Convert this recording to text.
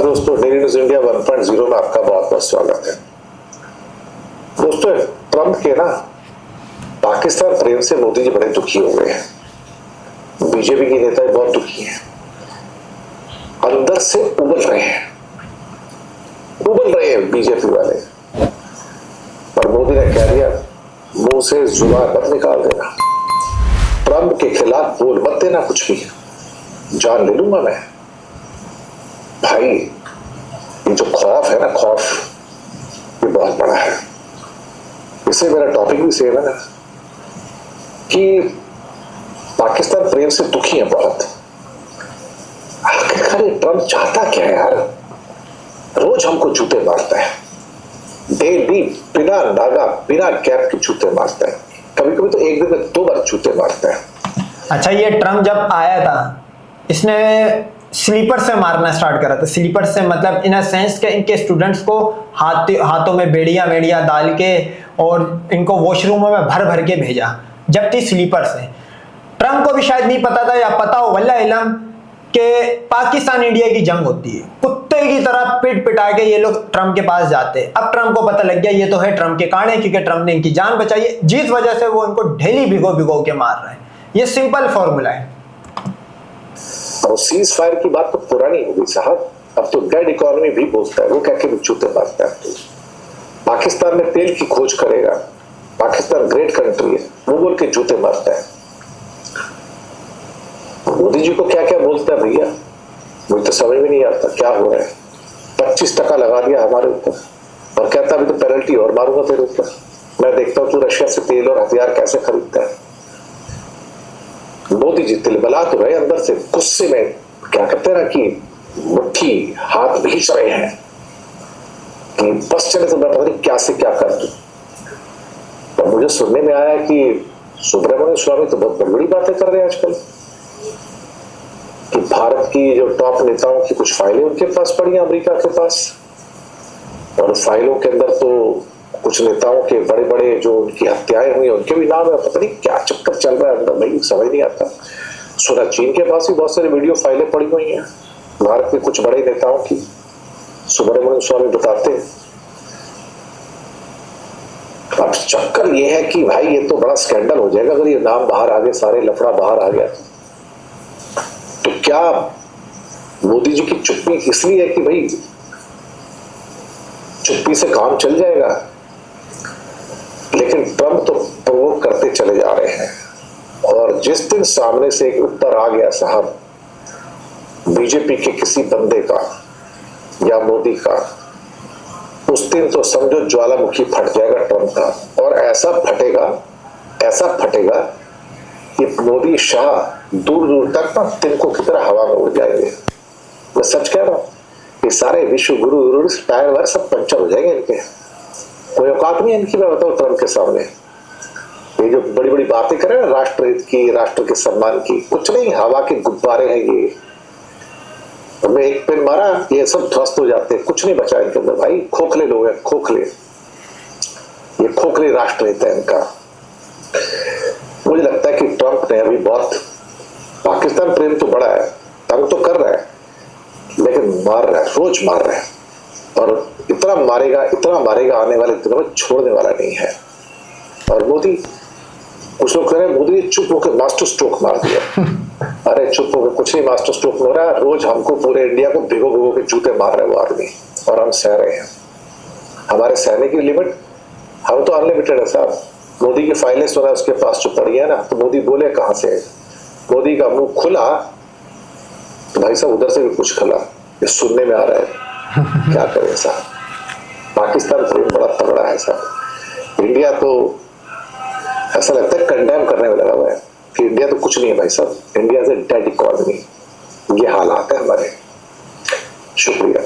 दोस्तों, daily news India 1.0 में आपका बहुत बहुत स्वागत है। दोस्तों, ट्रंप के ना पाकिस्तान प्रेम से मोदी जी बड़े दुखी हो गए हैं। बीजेपी के नेता भी बहुत दुखी हैं, अंदर से उबल रहे हैं बीजेपी वाले। और मोदी ने कह दिया, मुंह से जुबान मत निकाल देना, ट्रंप के खिलाफ बोल मत देना, कुछ भी जान ले लूंगा मैं। भाई, ये जो खौफ है ना, खौफ ये बहुत बड़ा है। इससे मेरा टॉपिक भी सेम है ना कि पाकिस्तान प्रेम से दुखी है बहुत। आखिरकार ये ट्रंप चाहता क्या है यार? रोज हमको जूते मारता है, डेली बिना नागा बिना कैप के जूते मारता है, कभी कभी तो एक दिन में 2 बार जूते मारता है। अच्छा, ये ट्रंप जब आया था इसने स्लीपर से मारना स्टार्ट करा था। स्लीपर से मतलब इन अ सेंस के इनके स्टूडेंट्स को हाथों में बेड़ियां डाल के और इनको वॉशरूमों में भर भर के भेजा, जबकि स्लीपर से। ट्रंप को भी शायद नहीं पता था, या पता हो वल्लाह इलम, कि पाकिस्तान इंडिया की जंग होती है। कुत्ते की तरह पिट पिटा के ये लोग ट्रंप के पास जाते। अब ट्रंप को पता लग गया ये तो है ट्रंप के कांडे, क्योंकि ट्रंप ने इनकी जान बचाई है, जिस वजह से वो इनको डेली भिगो के मार रहे हैं। ये सिंपल फॉर्मूला है। और सीज फायर की बात तो पुरानी हो गई साहब, अब तो डेड इकोनॉमी भी बोलता है, वो क्या के जूते मारता है। तो पाकिस्तान में तेल की खोज करेगा, पाकिस्तान ग्रेट कंट्री है, वो बोल के जूते मारता है। मोदी जी को क्या क्या बोलता है भैया, मुझे तो समझ में नहीं आता क्या हो रहा है। 25% लगा दिया हमारे ऊपर और कहता अभी तो पेनल्टी और मारूंगा तेरे ऊपर। मैं देखता हूँ तू रशिया से तेल और हथियार कैसे खरीदता है। मोदी जी तिलबला तो रहे अंदर से, गुस्से में क्या कहते हैं ना कि मुट्ठी हाथ भींच रहे हैं कि बस चले तो मैं पता नहीं क्या से क्या कर दूं। और मुझे सुनने में आया कि सुब्रमण्यम स्वामी तो बहुत बड़ी बड़ी बातें कर रहे हैं आजकल, कि भारत की जो टॉप नेताओं की कुछ फाइलें उनके पास पड़ी हैं अमेरिका के पास, और फाइलों के अंदर तो कुछ नेताओं के बड़े बड़े जो उनकी हत्याएं हुई उनके भी नाम है। पता नहीं क्या चक्कर चल रहा है अंदर, भाई समझ नहीं आता। सुना चीन के पास भी बहुत सारी वीडियो फाइलें पड़ी हुई हैं भारत के कुछ बड़े नेताओं की, सुब्रमण्यम स्वामी बताते हैं। अब चक्कर ये है कि भाई ये तो बड़ा स्कैंडल हो जाएगा अगर ये नाम बाहर आ गए, सारे लफड़ा बाहर आ गया तो क्या मोदी जी की चुप्पी इसलिए है कि भाई चुप्पी से काम चल जाएगा? लेकिन ट्रंप तो प्रोवोक करते चले जा रहे हैं, और जिस दिन सामने से एक उत्तर आ गया साहब बीजेपी के किसी बंदे का या मोदी का, उस दिन तो समझो ज्वालामुखी फट जाएगा ट्रंप का। और ऐसा फटेगा कि मोदी शाह दूर दूर तक ना तिनकों की तरह हवा में उड़ जाएंगे। मैं सच कह रहा हूं, ये सारे विश्व गुरु टायर वायर सब पंचर हो जाएंगे इनके। कोई औकात नहीं है इनकी, मैं बताऊं ट्रंप के सामने। ये जो बड़ी बड़ी बातें कर रहे हैं राष्ट्र हित की, राष्ट्र के सम्मान की, कुछ नहीं, हवा के गुब्बारे हैं ये। मैं एक पेन मारा ये सब ध्वस्त हो जाते हैं, कुछ नहीं बचा इनके अंदर। भाई खोखले लोग हैं, खोखले, ये खोखले राष्ट्र हित है इनका। मुझे लगता है कि ट्रंप ने अभी बहुत पाकिस्तान प्रेम तो बड़ा है, तंग तो कर रहा है, लेकिन मार रहा है, रोज मार रहा है, और इतना मारेगा आने वाले दिनों में छोड़ने वाला नहीं है। और मोदी, कुछ लोग कह रहे हैं मोदी चुप होकर मास्टर स्ट्रोक मार दिया। अरे चुप होकर कुछ नहीं मास्टर स्ट्रोक हो रहा है, रोज हमको पूरे इंडिया को भिगो के जूते मार रहे हैं वो आदमी, और हम सह रहे हैं। हमारे सहने की लिमिट, हम तो अनलिमिटेड है साहब। मोदी की फाइलें सुना उसके पास जो पड़ी है ना, तो मोदी बोले कहां से? मोदी का मुंह खुला तो भाई साहब उधर से भी कुछ खुला, ये सुनने में आ रहा है। क्या करें साहब, पाकिस्तान प्रेम बड़ा तगड़ा है साहब। इंडिया तो ऐसा लगता है कंडेम करने में लगा हुआ है कि इंडिया तो कुछ नहीं है भाई साहब, India is a dead economy. ये हालात है हमारे। शुक्रिया।